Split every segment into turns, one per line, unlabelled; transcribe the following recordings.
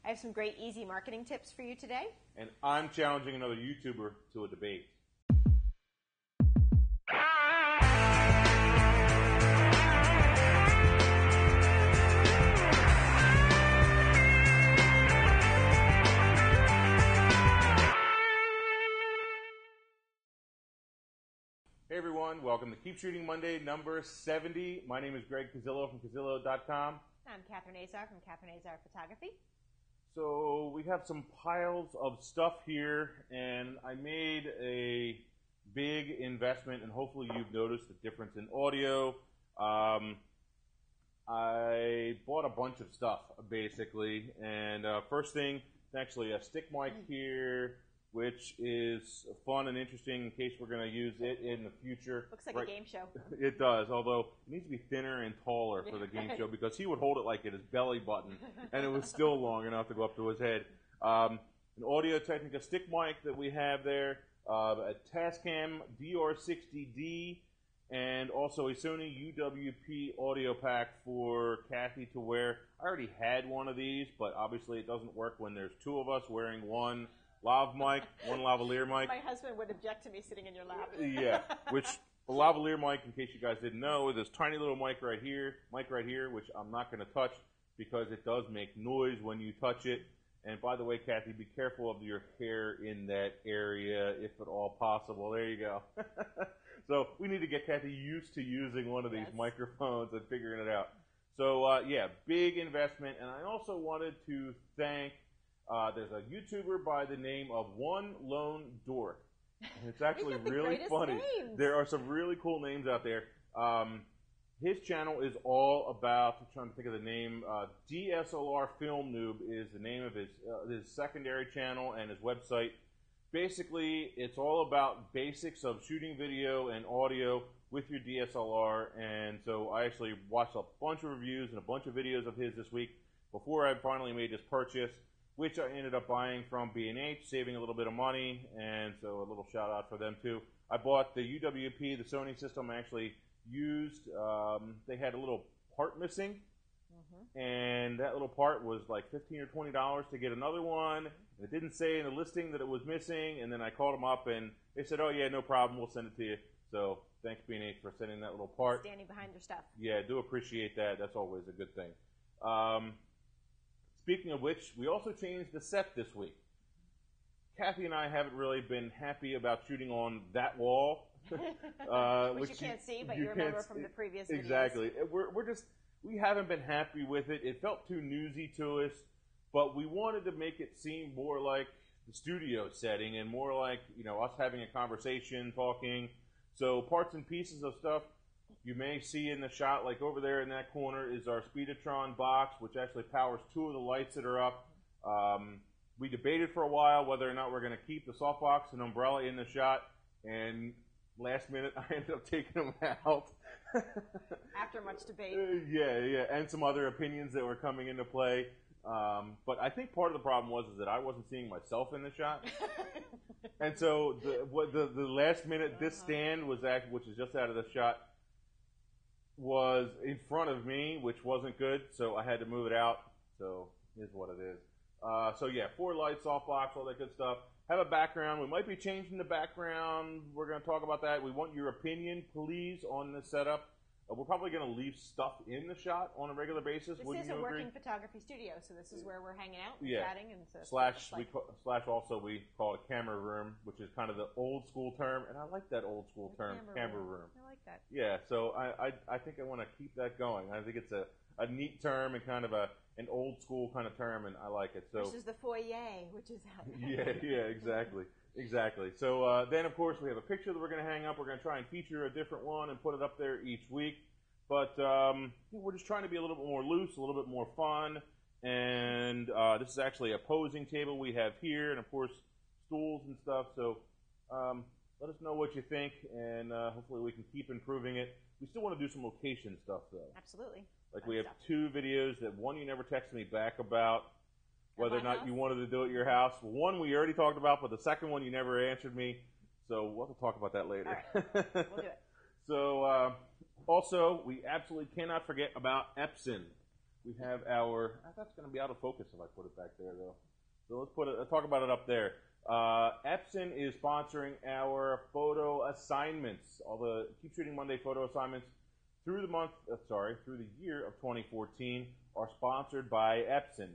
I have some great easy marketing tips for you today.
And I'm challenging another YouTuber to a debate. Hey everyone, welcome to Keep Shooting Monday number 70. My name is Greg Cazillo from Cazillo.com.
I'm Catherine Azar from Catherine Azar Photography.
So we have some piles of stuff here, and I made a big investment, and hopefully you've noticed the difference in audio. I bought a bunch of stuff, basically, and first thing, actually a stick mic here, which is fun and interesting in case we're going to use it in the future.
Looks like a game show.
It does, although it needs to be thinner and taller for the game show because he would hold it like at his belly button, and it was still long enough to go up to his head. An Audio-Technica stick mic that we have there, a Tascam DR60D, and also a Sony UWP audio pack for Kathy to wear. I already had one of these, but obviously it doesn't work when there's two of us wearing one lav mic, one lavalier mic.
My husband would object to me sitting in your lap.
Yeah, which a lavalier mic, in case you guys didn't know, is this tiny little mic right here, which I'm not going to touch because it does make noise when you touch it. And by the way, Kathy, be careful of your hair in that area, if at all possible. There you go. So we need to get Kathy used to using one of these microphones and figuring it out. So yeah, big investment. And I also wanted to thank, there's a YouTuber by the name of One Lone Dork. And it's actually really funny.
Names.
There are some really cool names out there. His channel is all about, I'm trying to think of the name, DSLR Film Noob is the name of his secondary channel and his website. Basically, it's all about basics of shooting video and audio with your DSLR. And so I actually watched a bunch of reviews and a bunch of videos of his this week before I finally made this purchase, which I ended up buying from B&H, saving a little bit of money, and so a little shout out for them too. I bought the UWP, the Sony system I actually used. They had a little part missing, and that little part was like $15 or $20 to get another one. It didn't say in the listing that it was missing, and then I called them up, and they said, oh yeah, no problem, we'll send it to you. So thanks B&H for sending that little part.
Standing behind your stuff.
Yeah, I do appreciate that. That's always a good thing. Speaking of which, we also changed the set this week. Kathy and I haven't really been happy about shooting on that wall.
which you can't see, but you remember from the previous videos.
Exactly. We haven't been happy with it. It felt too newsy to us, but we wanted to make it seem more like the studio setting and more like, you know, us having a conversation, talking. So parts and pieces of stuff you may see in the shot, like over there in that corner is our Speedotron box, which actually powers two of the lights that are up. We debated for a while whether or not we're going to keep the softbox and umbrella in the shot, and last minute I ended up taking them out.
After much debate.
Yeah, and some other opinions that were coming into play. But I think part of the problem was that I wasn't seeing myself in the shot. And so the last minute, this stand was which is just out of the shot, was in front of me, which wasn't good, so I had to move it out. So here's what it is. So yeah, 4 lights, softbox, all that good stuff. Have a background. We might be changing the background. We're going to talk about that. We want your opinion, please, on the setup. We're probably going to leave stuff in the shot on a regular basis.
This is a working photography studio, so this is where we're hanging out and chatting. And so
slash also we call it a camera room, which is kind of the old school term, and I like that old school term, camera room.
I like that.
Yeah, so I think I want to keep that going. I think it's a neat term and kind of an old school kind of term, and I like it. So
this is the foyer, which is out there.
Yeah, exactly. So then, of course, we have a picture that we're going to hang up. We're going to try and feature a different one and put it up there each week. But we're just trying to be a little bit more loose, a little bit more fun. And this is actually a posing table we have here, and of course, stools and stuff. So let us know what you think, and hopefully we can keep improving it. We still want to do some location stuff, though.
Absolutely.
Like we have 2 videos that one you never texted me back about whether or not you wanted to do it at your house. One we already talked about, but the second one you never answered me. So we'll have to talk about that later.
All right. We'll do it.
So also, we absolutely cannot forget about Epson. we have our. That's going to be out of focus if I put it back there, though. So let's talk about it up there. Epson is sponsoring our photo assignments. All the Keep Shooting Monday photo assignments through the year of 2014 are sponsored by Epson.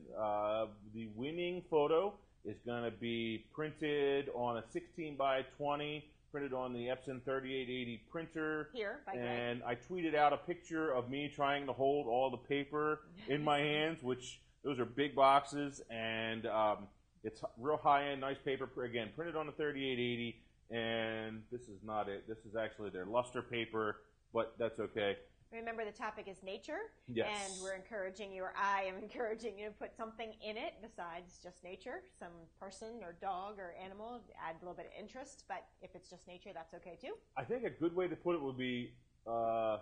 The winning photo is going to be printed on a 16 by 20, printed on the Epson 3880 printer.
Here, by Greg.
And I tweeted out a picture of me trying to hold all the paper in my hands, which those are big boxes, and it's real high-end, nice paper. Again, printed on the 3880, and this is not it. This is actually their luster paper, but that's okay.
Remember, the topic is nature,
yes.
And we're encouraging you, or I am encouraging you to put something in it besides just nature, some person or dog or animal, add a little bit of interest, but if it's just nature, that's okay too.
I think a good way to put it would be, how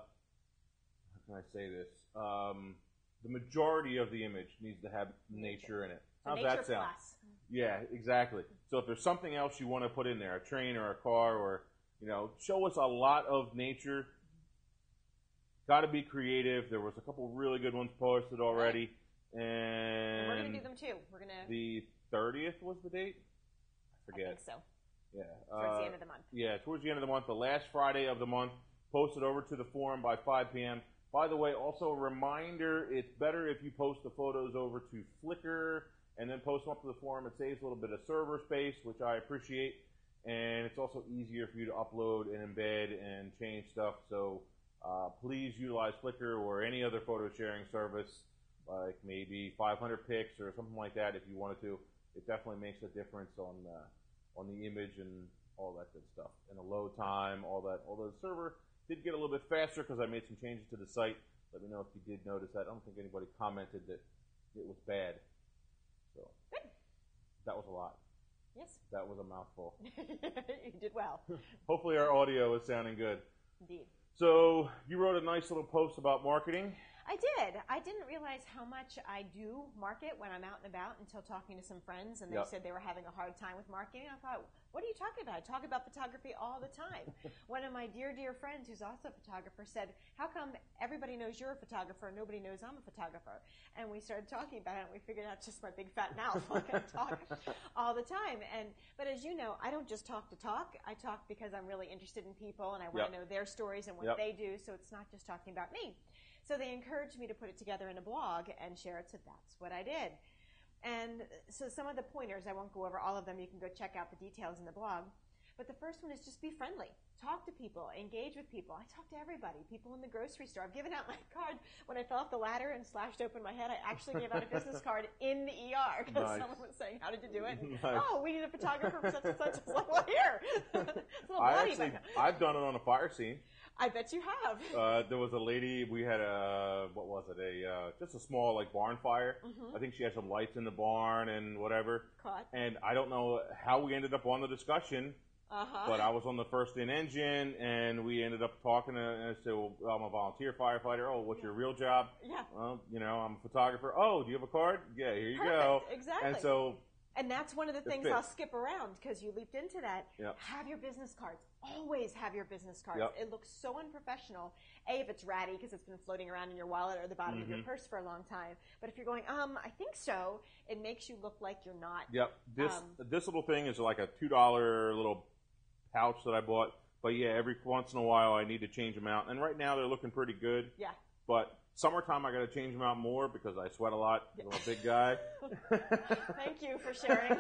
can I say this? The majority of the image needs to have nature in it.
So
How's
nature
that sound?
plus.
Yeah, exactly. So if there's something else you want to put in there, a train or a car, or, show us a lot of nature. Got to be creative. There was a couple really good ones posted already, and
we're going to do them too. We're going to.
The 30th was the date. I forget.
I think so.
Yeah.
Towards the end of the month.
Yeah, towards the end of the month, the last Friday of the month. Posted over to the forum by 5 p.m. By the way, also a reminder: it's better if you post the photos over to Flickr and then post them up to the forum. It saves a little bit of server space, which I appreciate, and it's also easier for you to upload and embed and change stuff. So. Please utilize Flickr or any other photo sharing service, like maybe 500 pics or something like that if you wanted to. It definitely makes a difference on the image and all that good stuff. And the load time, all that. Although the server did get a little bit faster because I made some changes to the site. Let me know if you did notice that. I don't think anybody commented that it was bad. So that was a lot.
Yes.
That was a mouthful.
You did well.
Hopefully our audio is sounding good.
Indeed.
So you wrote a nice little post about marketing.
I did. I didn't realize how much I do market when I'm out and about until talking to some friends, and they said they were having a hard time with marketing. I thought, what are you talking about? I talk about photography all the time. One of my dear, dear friends who's also a photographer said, how come everybody knows you're a photographer and nobody knows I'm a photographer? And we started talking about it, and we figured out just my big fat mouth. I talk all the time. But as you know, I don't just talk to talk. I talk because I'm really interested in people, and I want to know their stories and what they do, so it's not just talking about me. So they encouraged me to put it together in a blog and share it, so that's what I did. And so some of the pointers, I won't go over all of them. You can go check out the details in the blog. But the first one is just be friendly. Talk to people. Engage with people. I talk to everybody. People in the grocery store. I've given out my card. When I fell off the ladder and slashed open my head, I actually gave out a business card in the ER because someone was saying, how did you do it? And, oh, we need a photographer for such and such. It's like, well, here. It's a little bloody.
I've done it on a fire scene.
I bet you have.
There was a lady, we had just a small like barn fire.
Mm-hmm.
I think she had some lights in the barn and whatever.
Caught.
And I don't know how we ended up on the discussion, but I was on the first in engine and we ended up talking and I said, well, I'm a volunteer firefighter. Oh, what's your real job?
Yeah.
Well, I'm a photographer. Oh, do you have a card? Yeah, here you go.
Exactly.
And so...
And that's one of the things I'll skip around because you leaped into that.
Yep.
Have your business cards. Always have your business cards.
Yep.
It looks so unprofessional. A, if it's ratty because it's been floating around in your wallet or the bottom of your purse for a long time. But if you're going, I think so, it makes you look like you're not.
Yep. This little thing is like a $2 little pouch that I bought. But yeah, every once in a while I need to change them out. And right now they're looking pretty good.
Yeah.
But summertime, I got to change them out more because I sweat a lot. I'm a big guy.
Thank you for sharing.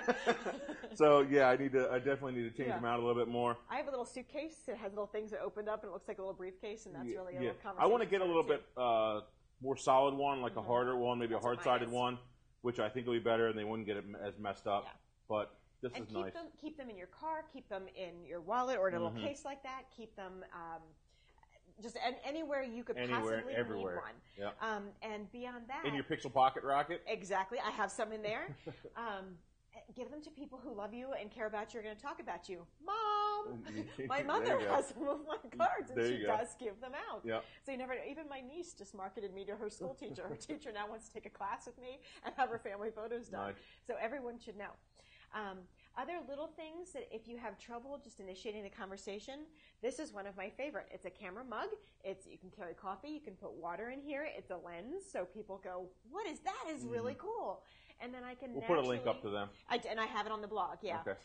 So yeah, I definitely need to change them out a little bit more.
I have a little suitcase. It has little things that opened up and it looks like a little briefcase, and that's really a little conversation.
I want to get a little bit more solid one, like a harder one, maybe a hard-sided one, which I think will be better, and they wouldn't get it as messed up. Yeah. But this is nice. Keep them in your car. Keep them in your wallet or in a little case like that. Keep them. Just anywhere you could possibly need one. Yep.
And beyond that...
In your Pixel Pocket Rocket?
Exactly. I have some in there. Give them to people who love you and care about you, are going to talk about you. Mom! My mother has some of my cards, and she does give them out.
Yep.
So you never know. Even my niece just marketed me to her school teacher. Her teacher now wants to take a class with me and have her family photos done.
Nice.
So everyone should know. Other little things that if you have trouble just initiating the conversation, this is one of my favorite. It's a camera mug. You can carry coffee. You can put water in here. It's a lens, so people go, "What is that? Is really cool." And then I can
We'll put a link up to them.
And I have it on the blog, yeah.
Okay.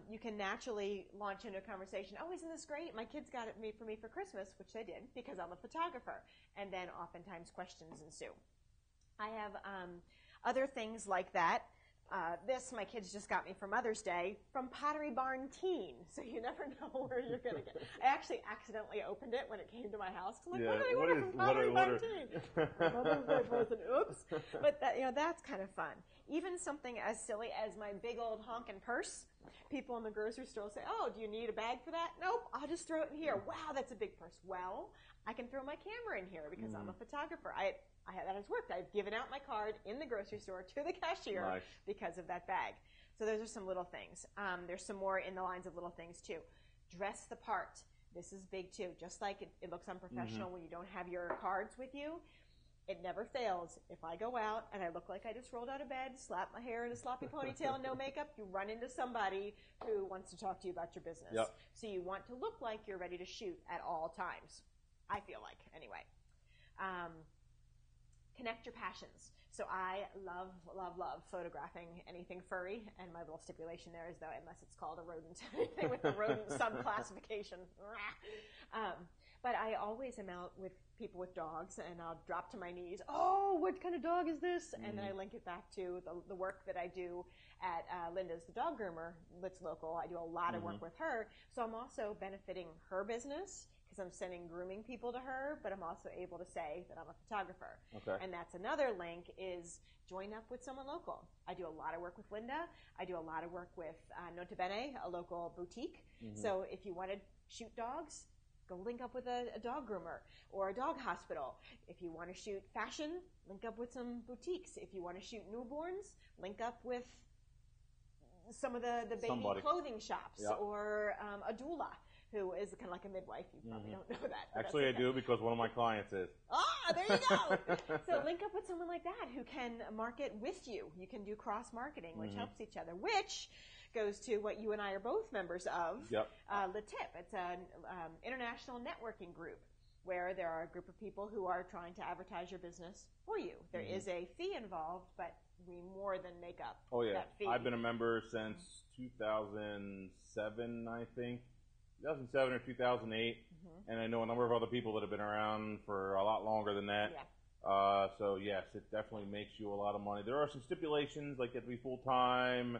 You can naturally launch into a conversation. Oh, isn't this great? My kids got it made for me for Christmas, which they did because I'm a photographer. And then oftentimes questions ensue. I have other things like that. This, my kids just got me for Mother's Day from Pottery Barn Teen. So you never know where you're going to get. I actually accidentally opened it when it came to my house. I'm like, what did I order from Pottery Barn Teen? Mother's Day present. Oops. But that's kind of fun. Even something as silly as my big old honkin' purse. People in the grocery store will say, "Oh, do you need a bag for that?" Nope, I'll just throw it in here. Wow, that's a big purse. Well, I can throw my camera in here because I'm a photographer. That has worked. I've given out my card in the grocery store to the cashier because of that bag. So those are some little things. There's some more in the lines of little things too. Dress the part. This is big too. Just like it looks unprofessional when you don't have your cards with you, it never fails. If I go out and I look like I just rolled out of bed, slap my hair in a sloppy ponytail and no makeup, you run into somebody who wants to talk to you about your business.
Yep.
So you want to look like you're ready to shoot at all times. I feel like, anyway. Connect your passions. So I love, love, love photographing anything furry, and my little stipulation there is, though, unless it's called a rodent, anything with the rodent sub-classification. But I always am out with people with dogs, and I'll drop to my knees, "Oh, what kind of dog is this?" And then I link it back to the work that I do at Linda's the dog groomer, that's local. I do a lot of work with her, so I'm also benefiting her business, because I'm sending grooming people to her, but I'm also able to say that I'm a photographer.
Okay.
And that's another link, is join up with someone local. I do a lot of work with Linda. I do a lot of work with Nota Bene, a local boutique. So if you want to shoot dogs, go link up with a dog groomer or a dog hospital. If you want to shoot fashion, link up with some boutiques. If you want to shoot newborns, link up with some of the baby clothing shops or a doula, who is kind of like a midwife. You probably don't know that.
Actually, I do, because one of my clients is.
There you go. So link up with someone like that who can market with you. You can do cross-marketing, which helps each other, which goes to what you and I are both members of, Le Tip. It's an international networking group where there are a group of people who are trying to advertise your business for you. There is a fee involved, but we more than make up that fee.
I've been a member since 2007, I think. 2007 or 2008, and I know a number of other people that have been around for a lot longer than that. So yes, it definitely makes you a lot of money. There are some stipulations, like you have to be full-time,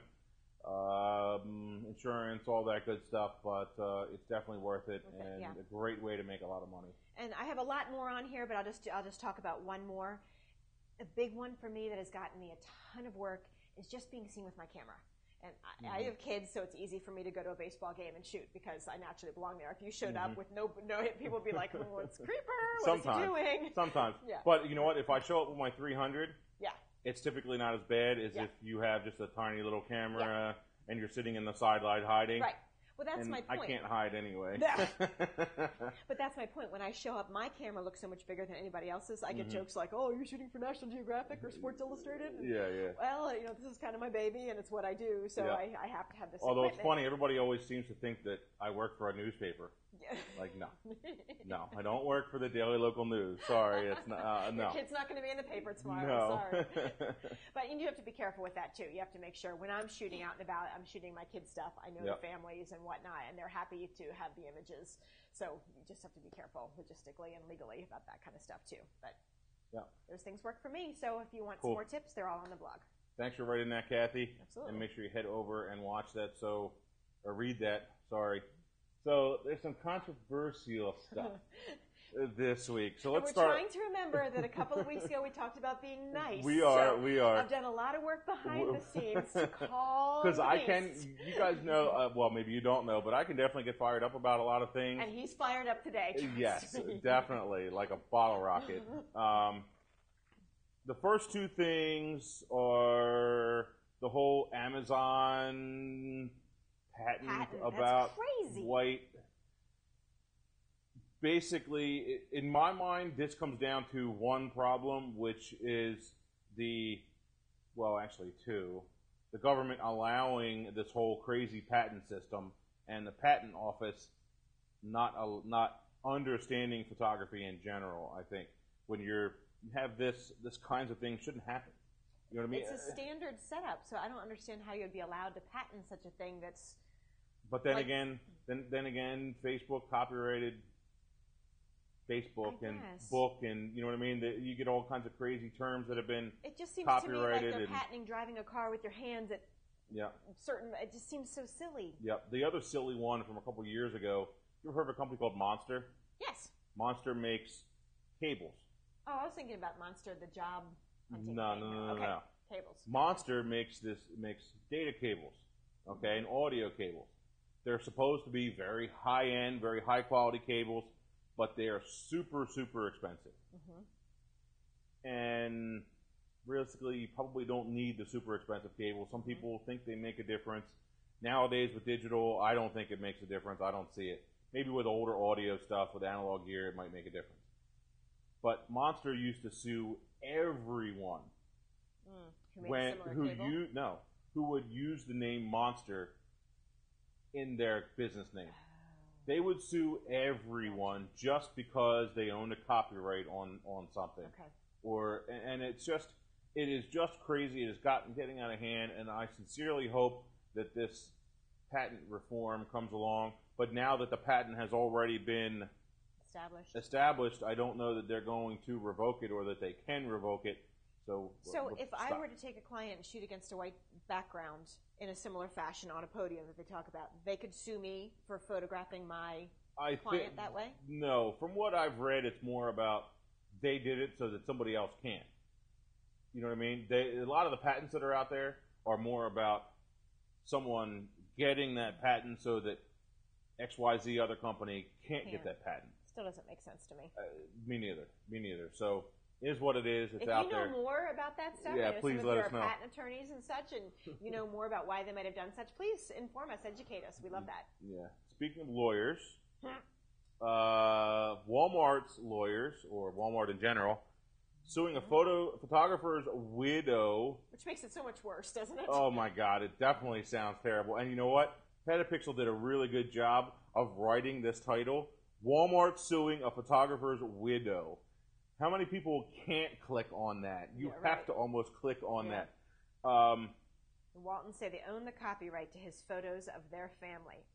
insurance, all that good stuff, but it's definitely worth it, and a great way to make a lot of money. And
I have a lot more on here, but I'll just talk about one more. A big one for me that has gotten me a ton of work is just being seen with my camera. And I have kids, so it's easy for me to go to a baseball game and shoot because I naturally belong there. If you showed up with no hit, people would be like, "Oh, it's Creeper. What is he doing?"
Sometimes. But you know what? If I show up with my 300, it's typically not as bad as if you have just a tiny little camera and you're sitting in the sideline hiding.
Right. Well, that's my point.
I can't hide anyway.
But that's my point. When I show up, my camera looks so much bigger than anybody else's. I get jokes like, "Oh, you're shooting for National Geographic or Sports Illustrated?" And, well, this is kind of my baby, and it's what I do, so I have to have this.
Although it's funny, everybody always seems to think that I work for a newspaper. Like, no, I don't work for the Daily Local News. Sorry, it's not. No,
your kid's not going to be in the paper tomorrow.
No.
Sorry. But you have to be careful with that too. You have to make sure when I'm shooting out and about, I'm shooting my kids' stuff. I know the families and whatnot, and they're happy to have the images. So you just have to be careful logistically and legally about that kind of stuff too. But those things work for me. So if you want some more tips, they're all on the blog.
Thanks for writing that, Kathy.
Absolutely.
And make sure you head over and watch that. Or read that. Sorry. So there's some controversial stuff this week. So let's start.
We're trying to remember that a couple of weeks ago we talked about being nice.
We are.
I've done a lot of work behind the scenes to call
because you guys know, well, maybe you don't know, but I can definitely get fired up about a lot of things.
And he's fired up today.
Yes, definitely, like a bottle rocket. The first two things are the whole Amazon patent about white. Basically, in my mind, this comes down to one problem, which is actually two. the government allowing this whole crazy patent system and the patent office not understanding photography in general. I think when you have this kinds of things shouldn't happen. You know what I mean?
It's a standard setup, so I don't understand how you'd be allowed to patent such a thing that's.
But then again, Facebook copyrighted Facebook and book, and you know what I mean. You get all kinds of crazy terms that have been
It just seems
copyrighted.
To me like they're patenting driving a car with your hands at certain. It just seems so silly.
Yep. The other silly one from a couple years ago. You ever heard of a company called Monster?
Yes.
Monster makes cables.
Oh, I was thinking about Monster, the job hunting.
No.
Cables.
Monster makes data cables, okay, and audio cables. They're supposed to be very high-end, very high-quality cables, but they are super, super expensive. And realistically, you probably don't need the super expensive cable. Some people think they make a difference. Nowadays, with digital, I don't think it makes a difference. I don't see it. Maybe with older audio stuff, with analog gear, it might make a difference. But Monster used to sue everyone who would use the name Monster in their business name. They would sue everyone just because they owned a copyright on something. And it is just crazy. It has getting out of hand, and I sincerely hope that this patent reform comes along. But now that the patent has already been established, I don't know that they're going to revoke it or that they can revoke it. So
if I were to take a client and shoot against a white background in a similar fashion on a podium that they talk about, they could sue me for photographing my client that way?
No. From what I've read, it's more about they did it so that somebody else can't. You know what I mean? A lot of the patents that are out there are more about someone getting that patent so that XYZ other company can't get that patent.
Still doesn't make sense to me.
Me neither. So it is what it is. It's
out
there.
If you know more about that stuff,
please let us know.
Patent attorneys and such, and you know more about why they might have done such, please inform us, educate us. We love that.
Yeah. Speaking of lawyers, Walmart's lawyers, or Walmart in general, suing a photographer's widow.
Which makes it so much worse, doesn't it?
Oh my God, it definitely sounds terrible. And you know what? Petapixel did a really good job of writing this title. Walmart suing a photographer's widow. How many people can't click on that? You have to almost click on that.
Walton say they own the copyright to his photos of their family.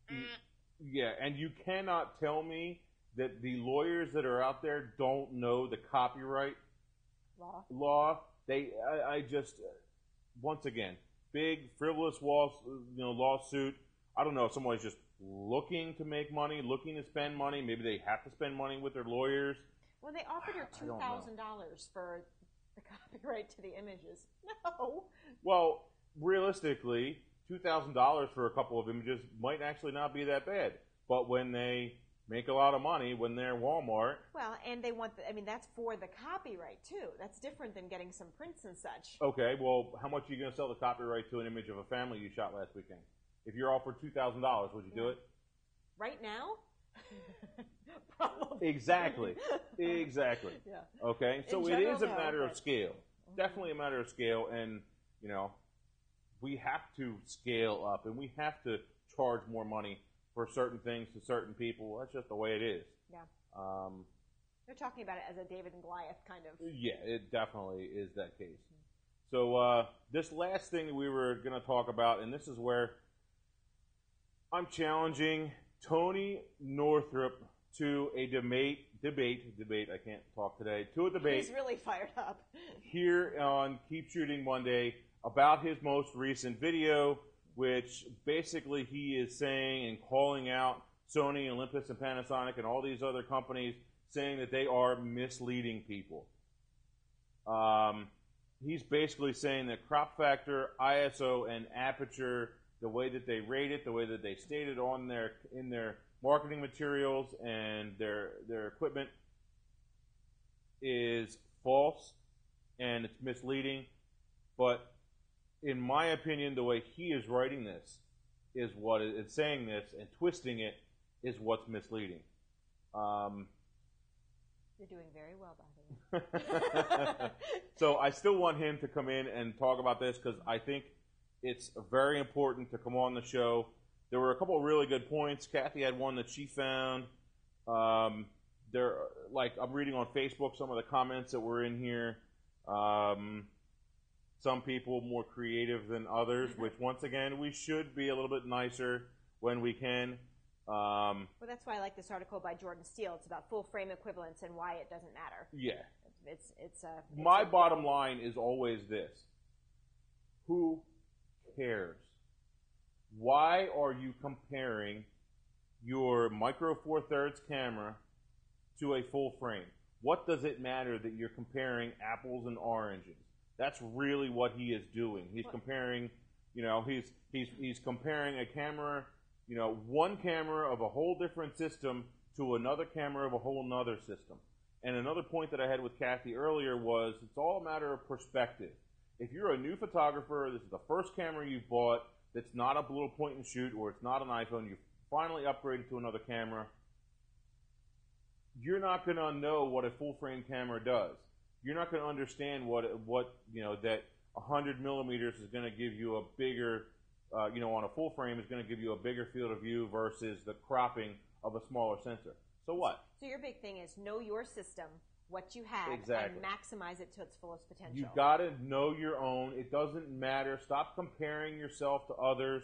Yeah, and you cannot tell me that the lawyers that are out there don't know the copyright law. I just, once again, big frivolous lawsuit. I don't know if somebody's just looking to make money, looking to spend money. Maybe they have to spend money with their lawyers.
Well, they offered her $2,000 for the copyright to the images. No.
Well, realistically, $2,000 for a couple of images might actually not be that bad. But when they make a lot of money, when they're Walmart.
Well, and they want, that's for the copyright, too. That's different than getting some prints and such.
Okay, well, how much are you going to sell the copyright to an image of a family you shot last weekend? If you're offered $2,000, would you do it?
Right now? Probably.
Exactly. Yeah. Okay, so it is a matter of scale. Definitely a matter of scale, and, we have to scale up, and we have to charge more money for certain things to certain people. That's just the way it is.
Yeah. They're talking about it as a David and Goliath kind of.
Yeah, it definitely is that case. So this last thing that we were going to talk about, and this is where I'm challenging Tony Northrup to a debate, I can't talk today, to a debate.
He's really fired up.
Here on Keep Shooting Monday about his most recent video, which basically he is saying and calling out Sony, Olympus, and Panasonic and all these other companies, saying that they are misleading people. He's basically saying that crop factor, ISO, and aperture, the way that they rate it, the way that they state it in their marketing materials and their equipment is false and it's misleading. But in my opinion, the way he is writing this is what it's saying this and twisting it is what's misleading.
You're doing very well, by the way.
So I still want him to come in and talk about this because I think it's very important to come on the show. There were a couple of really good points. Kathy had one that she found. Like I'm reading on Facebook some of the comments that were in here. Some people more creative than others, which once again we should be a little bit nicer when we can.
Well, that's why I like this article by Jordan Steele. It's about full frame equivalence and why it doesn't matter.
Yeah.
It's
my bottom line is always this: who cares? Why are you comparing your micro four thirds camera to a full frame? What does it matter that you're comparing apples and oranges? That's really what he is doing. He's comparing, he's comparing a camera, one camera of a whole different system to another camera of a whole nother system. And another point that I had with Kathy earlier was it's all a matter of perspective. If you're a new photographer, this is the first camera you've bought that's not a little point and shoot, or it's not an iPhone, you finally upgraded to another camera, you're not going to know what a full frame camera does. You're not going to understand what that 100 millimeters is going to give you a bigger, on a full frame is going to give you a bigger field of view versus the cropping of a smaller sensor. So what?
So your big thing is know your system, what you have,
exactly,
and maximize it to its fullest potential.
You've got to know your own. It doesn't matter. Stop comparing yourself to others.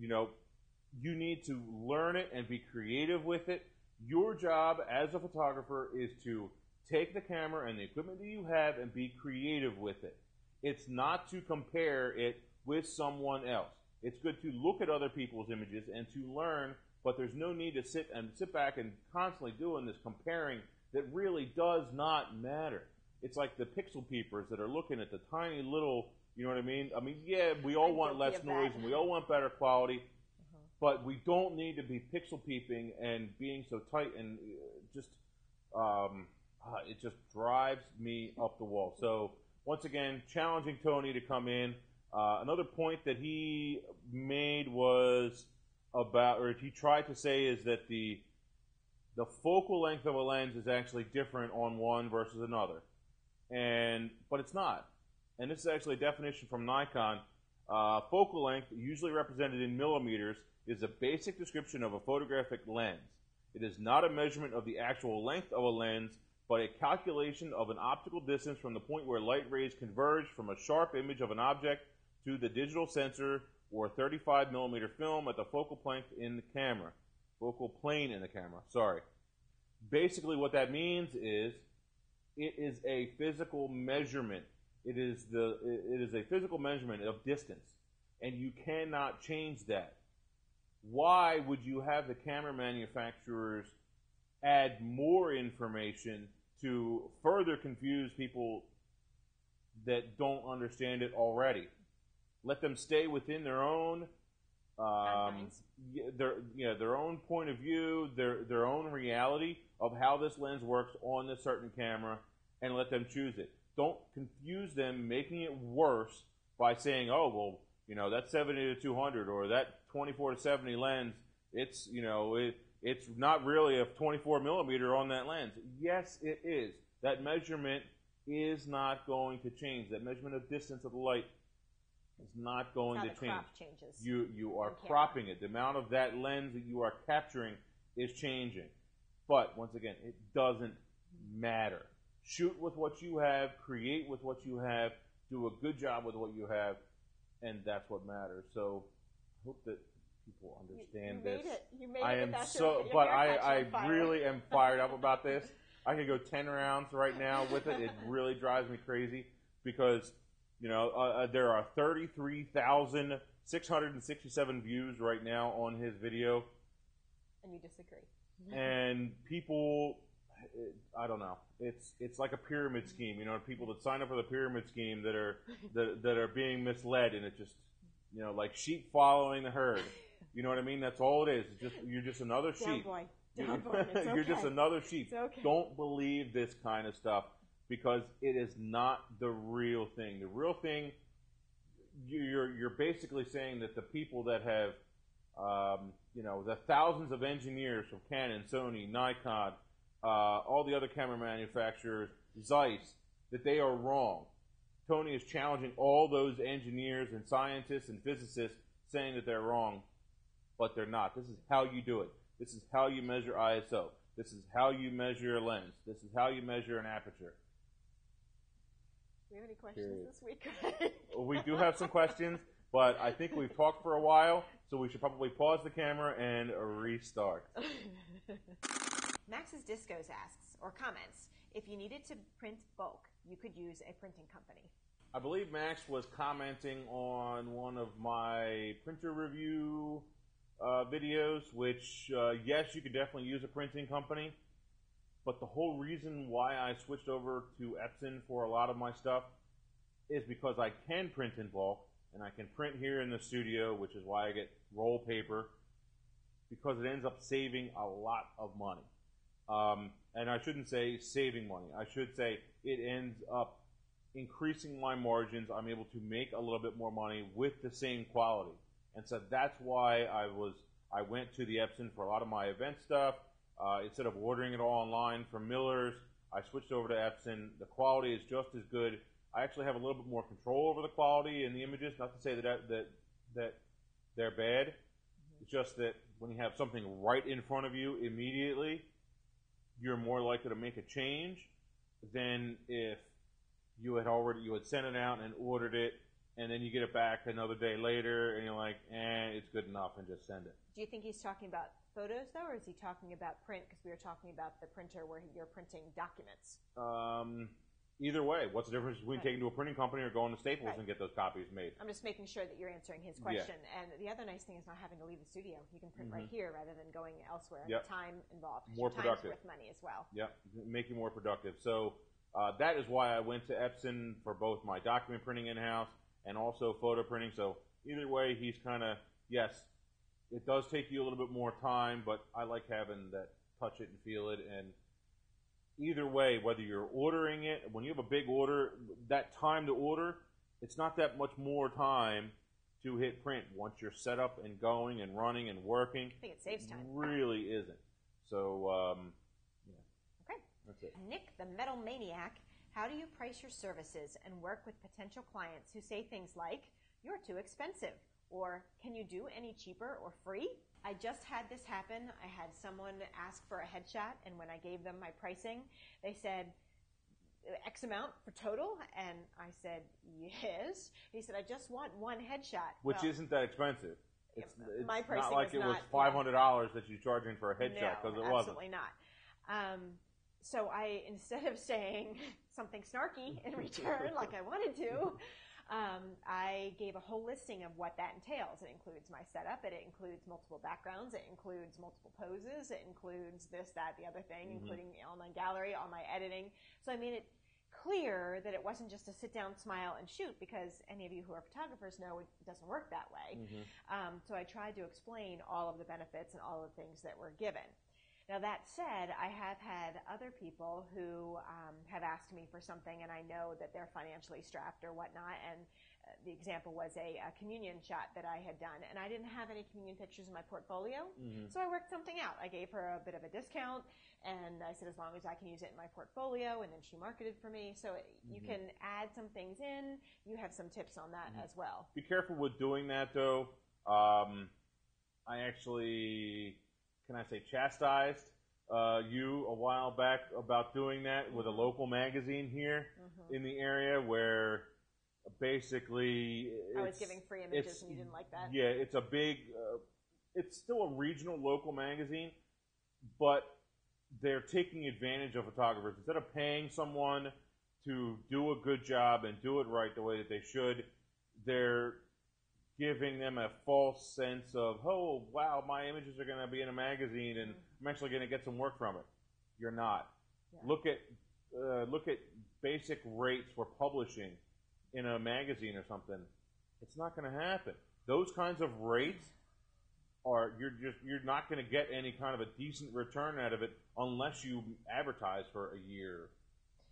You need to learn it and be creative with it. Your job as a photographer is to take the camera and the equipment that you have and be creative with it. It's not to compare it with someone else. It's good to look at other people's images and to learn, but there's no need to sit back and constantly doing this comparing that really does not matter. It's like the pixel peepers that are looking at the tiny little, you know what I mean? I mean, yeah, we all want less noise and we all want better quality, but we don't need to be pixel peeping and being so tight and just, it just drives me up the wall. So once again, challenging Tony to come in. Another point that he made was about, or he tried to say, is that the focal length of a lens is actually different on one versus another, but it's not. And this is actually a definition from Nikon. Focal length, usually represented in millimeters, is a basic description of a photographic lens. It is not a measurement of the actual length of a lens, but a calculation of an optical distance from the point where light rays converge from a sharp image of an object to the digital sensor or 35 millimeter film at the focal plane in the camera. Sorry. Basically what that means is it is a physical measurement. It is a physical measurement of distance, and you cannot change that. Why would you have the camera manufacturers add more information to further confuse people that don't understand it already? Let them stay within their own their own point of view, their own reality of how this lens works on this certain camera, and let them choose it. Don't confuse them, making it worse by saying, oh, well, that 70 to 200 or that 24 to 70 lens, it's not really a 24 millimeter on that lens. Yes, it is. That measurement is not going to change. That measurement of distance of the light is not going to change.
Crop changes.
You are cropping it. The amount of that lens that you are capturing is changing. But once again, it doesn't matter. Shoot with what you have, create with what you have, do a good job with what you have, and that's what matters. So I hope that people understand this.
You made it.
I am I really am fired up about this. I could go 10 rounds right now with it. It really drives me crazy because there are 33,667 views right now on his video.
And you disagree.
And people, I don't know. It's like a pyramid scheme. People that sign up for the pyramid scheme that are being misled, and it just like sheep following the herd. You know what I mean? That's all it is. You're just another sheep.
Down boy. It's okay.
You're just another sheep.
It's okay.
Don't believe this kind of stuff because it is not the real thing. The real thing, you're basically saying that the people that have, the thousands of engineers from Canon, Sony, Nikon, all the other camera manufacturers, Zeiss, that they are wrong. Tony is challenging all those engineers and scientists and physicists saying that they're wrong, but they're not. This is how you do it. This is how you measure ISO. This is how you measure a lens. This is how you measure an aperture.
Do we have any questions this week?
We do have some questions, but I think we've talked for a while, so we should probably pause the camera and restart.
Max's Discos asks, or comments, if you needed to print bulk, you could use a printing company.
I believe Max was commenting on one of my printer review videos, which, yes, you could definitely use a printing company, but the whole reason why I switched over to Epson for a lot of my stuff is because I can print in bulk, and I can print here in the studio, which is why I get roll paper, because it ends up saving a lot of money. And I shouldn't say saving money. I should say it ends up increasing my margins. I'm able to make a little bit more money with the same quality. And so that's why I went to the Epson for a lot of my event stuff. Instead of ordering it all online from Miller's, I switched over to Epson. The quality is just as good. I actually have a little bit more control over the quality in the images. Not to say that they're bad. It's just that when you have something right in front of you immediately, you're more likely to make a change than if you had sent it out and ordered it, and then you get it back another day later, and you're like, it's good enough, and just send it.
Do you think he's talking about photos, though, or is he talking about print? Because we were talking about the printer where you're printing documents.
Either way, what's the difference between taking to a printing company or going to Staples and get those copies made?
I'm just making sure that you're answering his question. Yeah. And the other nice thing is not having to leave the studio. You can print right here rather than going elsewhere.
Yep.
Time involved.
More productive.
Time's worth money as well.
Yep, make you more productive. So that is why I went to Epson for both my document printing in-house and also photo printing. So either way, he's kind of, yes, it does take you a little bit more time, but I like having that touch it and feel it. And either way, whether you're ordering it, when you have a big order, that time to order, it's not that much more time to hit print once you're set up and going and running and working.
I think it saves time.
Really isn't. So, yeah.
Okay.
That's it.
Nick, the Metal Maniac, how do you price your services and work with potential clients who say things like, "You're too expensive," or "Can you do any cheaper or free?" I just had this happen. I had someone ask for a headshot, and when I gave them my pricing, they said X amount for total, and I said, yes. He said, I just want one headshot.
Which isn't that expensive. It's
my pricing
not like it was $500 that you're charging for a headshot, because it wasn't.
Absolutely not. So I, instead of saying something snarky in return, like I wanted to, I gave a whole listing of what that entails. It includes my setup, it includes multiple backgrounds, it includes multiple poses, it includes this, that, the other thing, including the online gallery, all my editing. So I made it clear that it wasn't just a sit down, smile, and shoot, because any of you who are photographers know it doesn't work that way. So I tried to explain all of the benefits and all of the things that were given. Now, that said, I have had other people who have asked me for something, and I know that they're financially strapped or whatnot, and the example was a communion shot that I had done, and I didn't have any communion pictures in my portfolio, so I worked something out. I gave her a bit of a discount, and I said as long as I can use it in my portfolio, and then she marketed for me. So you can add some things in. You have some tips on that as well.
Be careful with doing that, though. I actually... can I say, chastised you a while back about doing that with a local magazine here in the area, where basically
I was giving free images and you didn't like that?
Yeah, it's a big, it's still a regional local magazine, but they're taking advantage of photographers. Instead of paying someone to do a good job and do it right the way that they should, they're giving them a false sense of, oh, wow, my images are going to be in a magazine and I'm actually going to get some work from it. You're not. Yeah. Look at basic rates for publishing in a magazine or something. It's not going to happen. Those kinds of rates are, you're not going to get any kind of a decent return out of it unless you advertise for a year.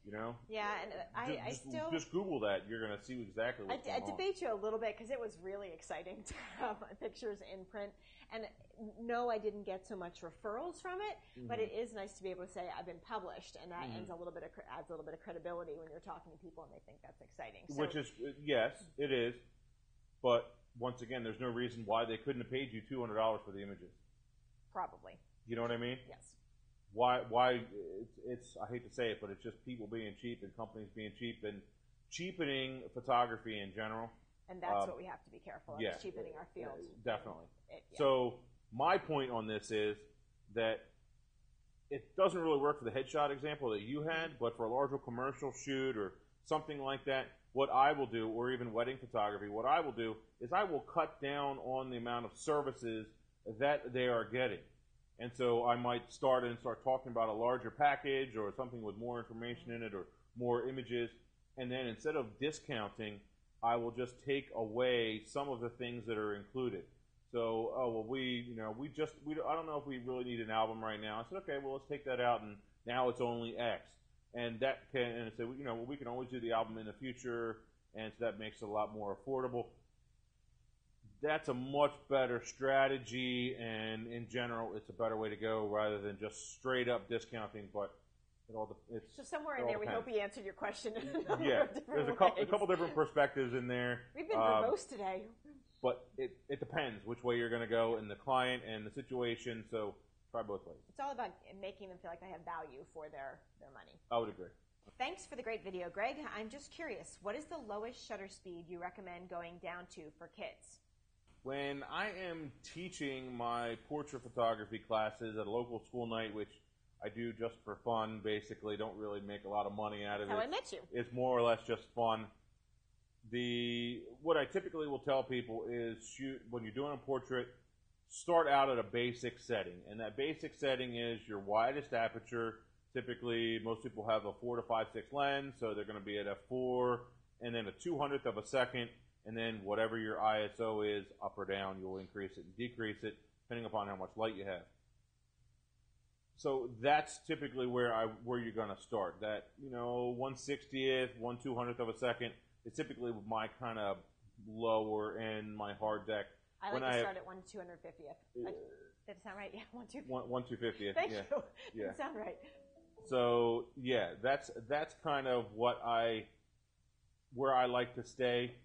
You know?
Yeah, and I still
just Google that. You're going to see exactly what's going on.
I debate you a little bit because it was really exciting to have pictures in print. And no, I didn't get so much referrals from it, but it is nice to be able to say I've been published, and that adds a little bit of credibility when you're talking to people and they think that's exciting. So,
which is, yes, it is. But once again, there's no reason why they couldn't have paid you $200 for the images.
Probably.
You know what I mean?
Yes.
Why it's I hate to say it, but it's just people being cheap and companies being cheap and cheapening photography in general.
And that's what we have to be careful of,
yeah,
is cheapening our field.
Definitely.
Yeah.
So my point on this is that it doesn't really work for the headshot example that you had, but for a larger commercial shoot or something like that, what I will do, or even wedding photography, what I will do is I will cut down on the amount of services that they are getting. And so I might start talking about a larger package or something with more information in it or more images. And then instead of discounting, I will just take away some of the things that are included. So, I don't know if we really need an album right now. I said, okay, well, let's take that out, and now it's only X. And I said, we can always do the album in the future, and so that makes it a lot more affordable. That's a much better strategy, and in general, it's a better way to go rather than just straight up discounting. But
so somewhere in there, we hope we answered your question.
Yeah, there's a couple different perspectives in there.
We've been verbose today.
But it depends which way you're going to go in the client and the situation. So try both ways.
It's all about making them feel like they have value for their money.
I would agree.
Thanks for the great video, Greg. I'm just curious, what is the lowest shutter speed you recommend going down to for kids?
When I am teaching my portrait photography classes at a local school night, which I do just for fun, basically, don't really make a lot of money out of it.
That's how I met you.
It's more or less just fun. What I typically will tell people is when you're doing a portrait, start out at a basic setting. And that basic setting is your widest aperture. Typically, most people have a 4 to 5/6 lens, so they're going to be at f4, and then a 200th of a second. And then whatever your ISO is, up or down, you'll increase it and decrease it, depending upon how much light you have. So that's typically where you're going to start. That 1/60th, 1/200th of a second is typically my kind of lower end, my hard deck.
I like to start at 1/250th. Did it sound right? Yeah,
1/250th.
Thank you.
Yeah.
Didn't sound right.
So yeah, that's kind of where I like to stay.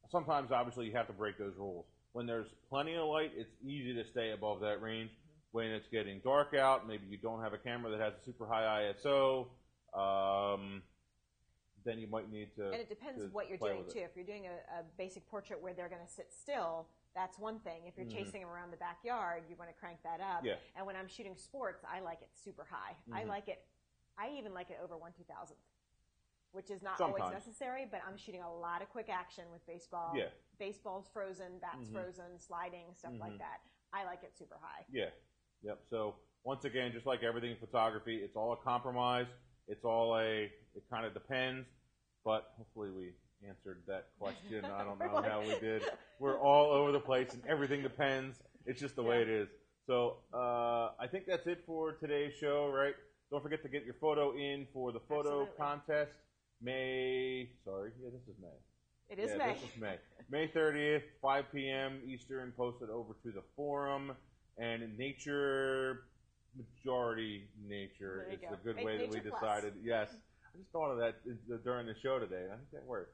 Sometimes obviously you have to break those rules. When there's plenty of light, it's easy to stay above that range. When it's getting dark out, maybe you don't have a camera that has a super high ISO, then you might need to.
And it depends what you're doing too. If you're doing a basic portrait where they're going to sit still, that's one thing. If you're chasing them around the backyard, you want to crank that up.
Yeah.
And when I'm shooting sports, I like it super high. I even like it over 1/2000th. Which is not always necessary, but I'm shooting a lot of quick action with baseball.
Yeah.
Baseball's frozen, bats frozen, sliding, stuff like that. I like it super high.
Yeah. Yep. So once again, just like everything in photography, it's all a compromise. It kind of depends, but hopefully we answered that question. I don't know how we did. We're all over the place and everything depends. It's just the way it is. So I think that's it for today's show, right? Don't forget to get your photo in for the photo contest. This is May.
It is May.
This is May. May 30th, 5 p.m. Eastern, posted over to the forum. And majority nature, it's a good way that we decided. Yes. I just thought of that during the show today. I think that works.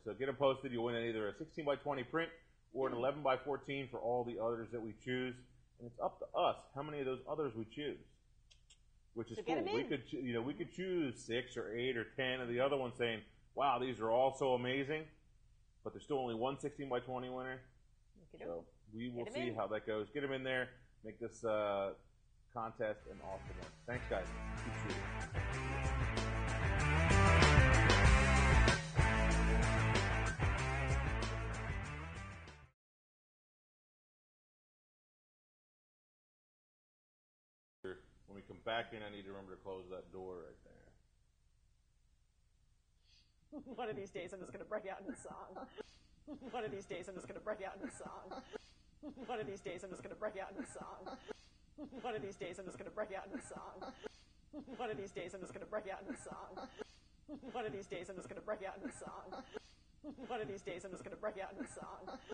So get them posted. You'll win either a 16x20 print or an 11x14 for all the others that we choose. And it's up to us how many of those others we choose. Which is cool. We could choose 6 or 8 or 10 of the other ones, saying, "Wow, these are all so amazing," but there's still only one 16x20 winner. So we will see how that goes. Get them in there. Make this contest an awesome one. Thanks, guys. Keep shooting. When we come back in, I need to remember to close that door right there.
One of these days, I'm just going to break out in a song. One of these days, I'm just going to break out in a song. One of these days, I'm just going to break out in a song. One of these days, I'm just going to break out in a song. One of these days I'm just going to break out in a song. One of these days I'm just going to break out in a song. One of these days I'm just going to break out in a song.